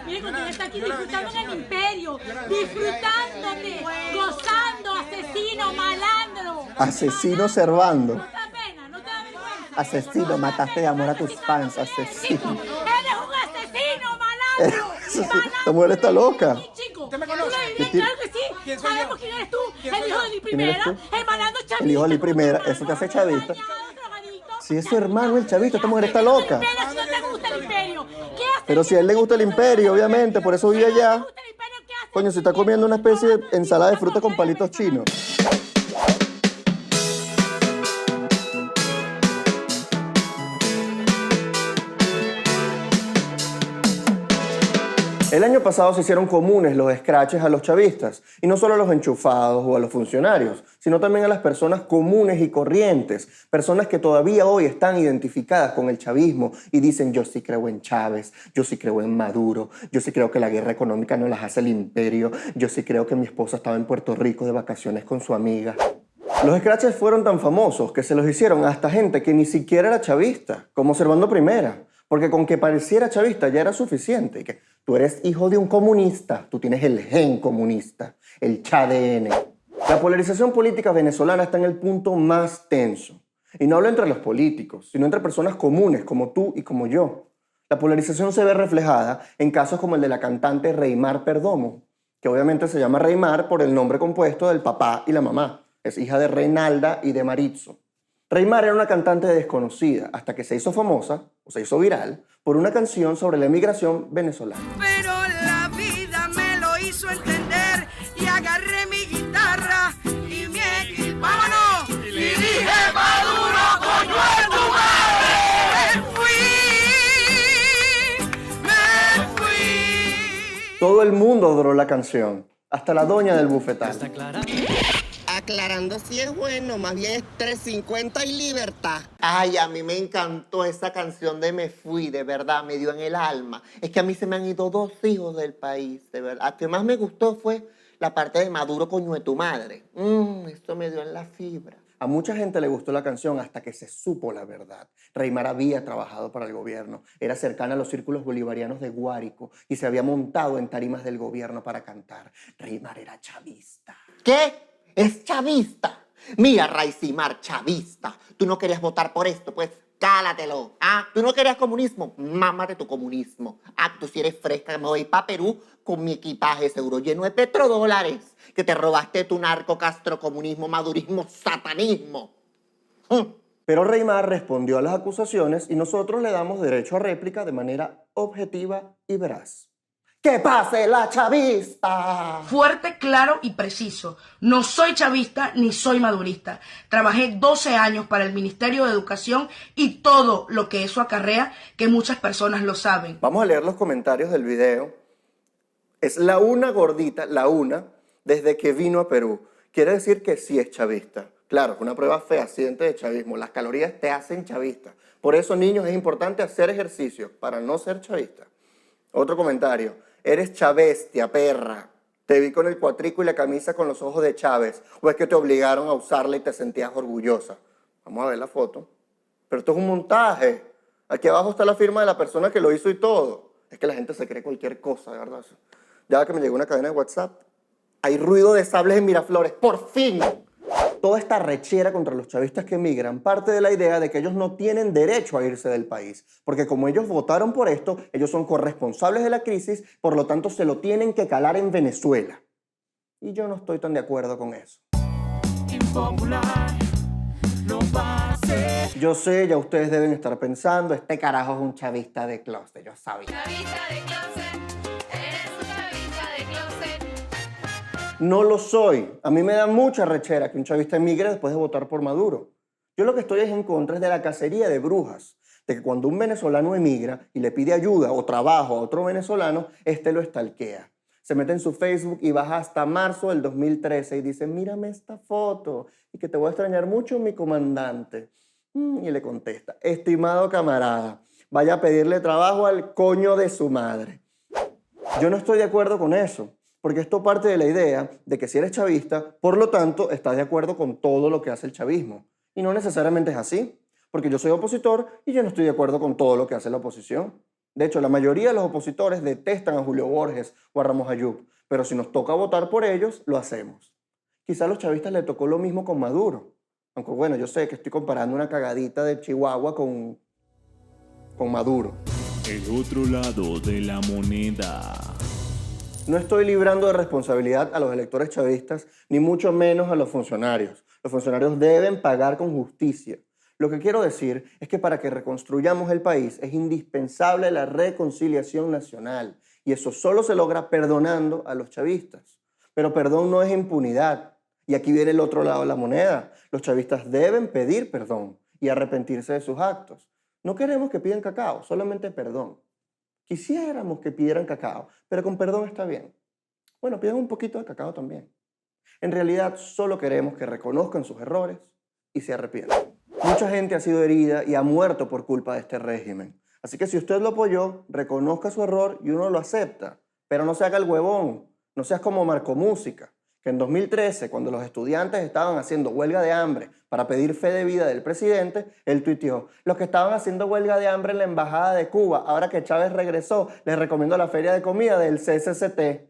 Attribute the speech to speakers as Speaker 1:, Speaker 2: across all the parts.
Speaker 1: Mire con quién está aquí disfrutando en el imperio, disfrutándote, gozando, asesino, malandro.
Speaker 2: Asesino servando.
Speaker 1: No te da pena, no te da vergüenza.
Speaker 2: Asesino, mataste de amor a tus fans, asesino.
Speaker 1: Eres un asesino, malandro.
Speaker 2: Esta mujer está loca.
Speaker 1: Chico,
Speaker 3: ¿Usted me conoce?
Speaker 1: claro que sí.
Speaker 3: ¿Quién soy yo?
Speaker 1: Sabemos quién eres tú,
Speaker 3: ¿Quién
Speaker 1: el
Speaker 3: soy
Speaker 1: hijo
Speaker 3: yo?
Speaker 1: de Li
Speaker 2: ¿Quién eres
Speaker 1: Primera,
Speaker 2: tú?
Speaker 1: el malandro chavista.
Speaker 2: El hijo de Li Primera, eso te hace chavista. Si es su hermano el chavista, esta mujer está loca.
Speaker 1: Pero si no te gusta el imperio, ¿qué haces?
Speaker 2: Pero si a él le gusta el imperio, obviamente, por eso vive allá. Coño, se está comiendo una especie de ensalada de fruta con palitos chinos. El año pasado se hicieron comunes los escraches a los chavistas, y no solo a los enchufados o a los funcionarios, sino también a las personas comunes y corrientes, personas que todavía hoy están identificadas con el chavismo y dicen yo sí creo en Chávez, yo sí creo en Maduro, yo sí creo que la guerra económica no las hace el imperio, yo sí creo que mi esposa estaba en Puerto Rico de vacaciones con su amiga. Los escraches fueron tan famosos que se los hicieron hasta gente que ni siquiera era chavista, como Servando Primera, porque con que pareciera chavista ya era suficiente. Y que tú eres hijo de un comunista, tú tienes el gen comunista, el CHADN. La polarización política venezolana está en el punto más tenso. Y no hablo entre los políticos, sino entre personas comunes como tú y como yo. La polarización se ve reflejada en casos como el de la cantante Reymar Perdomo, que obviamente se llama Reymar por el nombre compuesto del papá y la mamá. Es hija de Reinalda y de Maritzo. Reymar era una cantante desconocida hasta que se hizo famosa, o se hizo viral, por una canción sobre la emigración venezolana.
Speaker 4: Pero la vida me lo hizo entender y agarré mi guitarra y ¡vámonos! Y dije Maduro, coño de tu madre. Me fui.
Speaker 2: Todo el mundo adoró la canción, hasta la doña del bufetal.
Speaker 5: Aclarando si es bueno, más bien es 350 y libertad. Ay, a mí me encantó esa canción de Me Fui, de verdad, me dio en el alma. Es que a mí se me han ido 2 hijos del país, de verdad. Lo que más me gustó fue la parte de Maduro, coño de tu madre. Esto me dio en la fibra.
Speaker 2: A mucha gente le gustó la canción hasta que se supo la verdad. Reymar había trabajado para el gobierno, era cercana a los círculos bolivarianos de Guárico y se había montado en tarimas del gobierno para cantar. Reymar era chavista.
Speaker 5: ¿Qué? Es chavista. Mira, Raicimar, chavista. Tú no querías votar por esto, pues cálatelo. Tú no querías comunismo, mámate tu comunismo. Tú si eres fresca, me voy para Perú con mi equipaje seguro lleno de petrodólares que te robaste tu narco, castrocomunismo, madurismo, satanismo.
Speaker 2: Pero Reymar respondió a las acusaciones y nosotros le damos derecho a réplica de manera objetiva y veraz. ¡Que pase la chavista!
Speaker 6: Fuerte, claro y preciso. No soy chavista ni soy madurista. Trabajé 12 años para el Ministerio de Educación y todo lo que eso acarrea, que muchas personas lo saben.
Speaker 2: Vamos a leer los comentarios del video. Es la una gordita, la una, desde que vino a Perú. Quiere decir que sí es chavista. Claro, es una prueba fehaciente de chavismo. Las calorías te hacen chavista. Por eso, niños, es importante hacer ejercicio para no ser chavista. Otro comentario. Eres chavestia, perra. Te vi con el cuatrico y la camisa con los ojos de Chávez. ¿O es que te obligaron a usarla y te sentías orgullosa? Vamos a ver la foto. Pero esto es un montaje. Aquí abajo está la firma de la persona que lo hizo y todo. Es que la gente se cree cualquier cosa, de verdad. Ya que me llegó una cadena de WhatsApp. Hay ruido de sables en Miraflores. ¡Por fin! Toda esta rechera contra los chavistas que emigran parte de la idea de que ellos no tienen derecho a irse del país, porque como ellos votaron por esto, ellos son corresponsables de la crisis, por lo tanto se lo tienen que calar en Venezuela. Y yo no estoy tan de acuerdo con eso.
Speaker 3: Impopular, no pase.
Speaker 2: Yo sé, ya ustedes deben estar pensando, este carajo es un chavista de closet, yo sabía.
Speaker 7: Chavista de closet, eres un chavista de closet.
Speaker 2: No lo soy. A mí me da mucha rechera que un chavista emigre después de votar por Maduro. Yo lo que estoy es en contra de la cacería de brujas, de que cuando un venezolano emigra y le pide ayuda o trabajo a otro venezolano, este lo stalkea. Se mete en su Facebook y baja hasta marzo del 2013 y dice, mírame esta foto y que te voy a extrañar mucho, mi comandante. Y le contesta, estimado camarada, vaya a pedirle trabajo al coño de su madre. Yo no estoy de acuerdo con eso. Porque esto parte de la idea de que si eres chavista, por lo tanto, estás de acuerdo con todo lo que hace el chavismo. Y no necesariamente es así, porque yo soy opositor y yo no estoy de acuerdo con todo lo que hace la oposición. De hecho, la mayoría de los opositores detestan a Julio Borges o a Ramos Ayub, pero si nos toca votar por ellos, lo hacemos. Quizá a los chavistas les tocó lo mismo con Maduro. Aunque bueno, yo sé que estoy comparando una cagadita de Chihuahua con Maduro.
Speaker 3: El otro lado de la moneda.
Speaker 2: No estoy librando de responsabilidad a los electores chavistas, ni mucho menos a los funcionarios. Los funcionarios deben pagar con justicia. Lo que quiero decir es que para que reconstruyamos el país es indispensable la reconciliación nacional. Y eso solo se logra perdonando a los chavistas. Pero perdón no es impunidad. Y aquí viene el otro lado de la moneda. Los chavistas deben pedir perdón y arrepentirse de sus actos. No queremos que pidan cacao, solamente perdón. Quisiéramos que pidieran cacao, pero con perdón está bien. Bueno, pidan un poquito de cacao también. En realidad, solo queremos que reconozcan sus errores y se arrepientan. Mucha gente ha sido herida y ha muerto por culpa de este régimen. Así que si usted lo apoyó, reconozca su error y uno lo acepta. Pero no se haga el huevón, no seas como Marco Música, que en 2013, cuando los estudiantes estaban haciendo huelga de hambre para pedir fe de vida del presidente, él tuiteó: los que estaban haciendo huelga de hambre en la embajada de Cuba, ahora que Chávez regresó, les recomiendo la feria de comida del CCCT.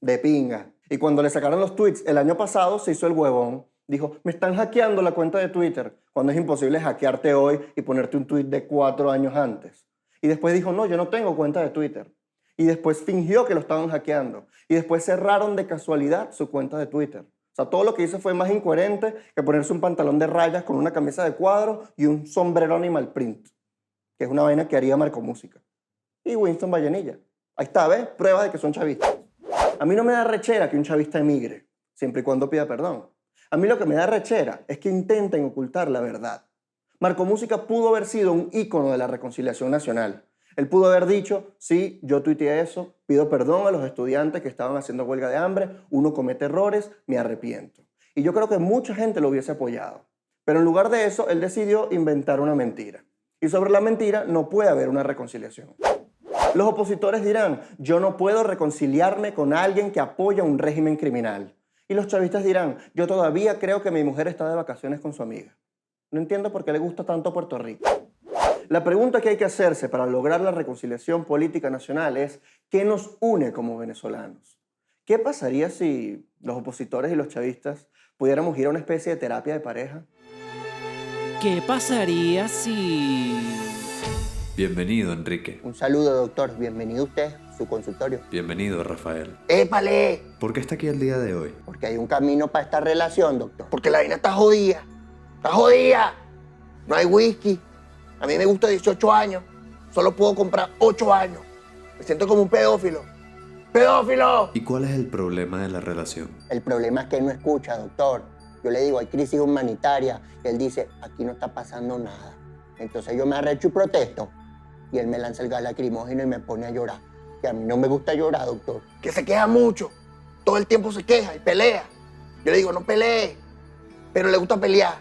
Speaker 2: De pinga. Y cuando le sacaron los tweets el año pasado, se hizo el huevón. Dijo: me están hackeando la cuenta de Twitter, cuando es imposible hackearte hoy y ponerte un tweet de 4 años antes. Y después dijo: no, yo no tengo cuenta de Twitter. Y después fingió que lo estaban hackeando. Y después cerraron de casualidad su cuenta de Twitter. O sea, todo lo que hizo fue más incoherente que ponerse un pantalón de rayas con una camisa de cuadro y un sombrero animal print, que es una vaina que haría Marco Música. Y Winston Vallenilla. Ahí está, ¿ves? Pruebas de que son chavistas. A mí no me da rechera que un chavista emigre, siempre y cuando pida perdón. A mí lo que me da rechera es que intenten ocultar la verdad. Marco Música pudo haber sido un ícono de la reconciliación nacional. Él pudo haber dicho: sí, yo tuiteé eso, pido perdón a los estudiantes que estaban haciendo huelga de hambre, uno comete errores, me arrepiento. Y yo creo que mucha gente lo hubiese apoyado. Pero en lugar de eso, él decidió inventar una mentira. Y sobre la mentira no puede haber una reconciliación. Los opositores dirán: yo no puedo reconciliarme con alguien que apoya un régimen criminal. Y los chavistas dirán: yo todavía creo que mi mujer está de vacaciones con su amiga. No entiendo por qué le gusta tanto Puerto Rico. La pregunta que hay que hacerse para lograr la reconciliación política nacional es: ¿qué nos une como venezolanos? ¿Qué pasaría si los opositores y los chavistas pudiéramos ir a una especie de terapia de pareja?
Speaker 8: ¿Qué pasaría si...?
Speaker 9: Bienvenido, Enrique.
Speaker 5: Un saludo, doctor. Bienvenido usted a su consultorio.
Speaker 9: Bienvenido, Rafael.
Speaker 5: ¡Épale!
Speaker 9: ¿Por qué está aquí el día de hoy?
Speaker 5: Porque hay un camino para esta relación, doctor. Porque la vaina está jodida. ¡Está jodida! No hay whisky. A mí me gusta 18 años. Solo puedo comprar 8 años. Me siento como un pedófilo. ¡Pedófilo!
Speaker 9: ¿Y cuál es el problema de la relación?
Speaker 5: El problema es que él no escucha, doctor. Yo le digo: hay crisis humanitaria. Y él dice: aquí no está pasando nada. Entonces yo me arrecho y protesto. Y él me lanza el gas lacrimógeno y me pone a llorar. Que a mí no me gusta llorar, doctor. Que se queja mucho. Todo el tiempo se queja y pelea. Yo le digo: no pelee. Pero le gusta pelear.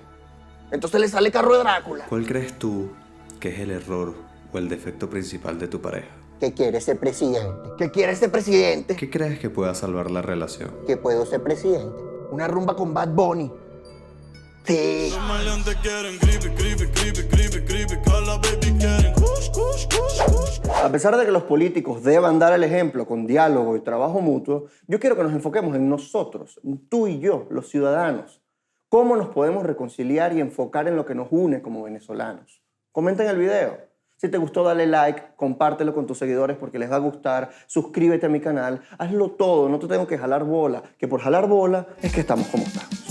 Speaker 5: Entonces le sale carro de Drácula.
Speaker 9: ¿Cuál crees tú que es el error o el defecto principal de tu pareja?
Speaker 5: Que quiere ser presidente. ¿Qué quiere ser presidente?
Speaker 9: ¿Qué crees que pueda salvar la relación?
Speaker 5: Que puedo ser presidente. Una rumba con Bad Bunny. Sí.
Speaker 2: A pesar de que los políticos deban dar el ejemplo con diálogo y trabajo mutuo, yo quiero que nos enfoquemos en nosotros, en tú y yo, los ciudadanos. ¿Cómo nos podemos reconciliar y enfocar en lo que nos une como venezolanos? Comenta en el video. Si te gustó, dale like, compártelo con tus seguidores porque les va a gustar, suscríbete a mi canal, hazlo todo, no te tengo que jalar bola, que por jalar bola es que estamos como estamos.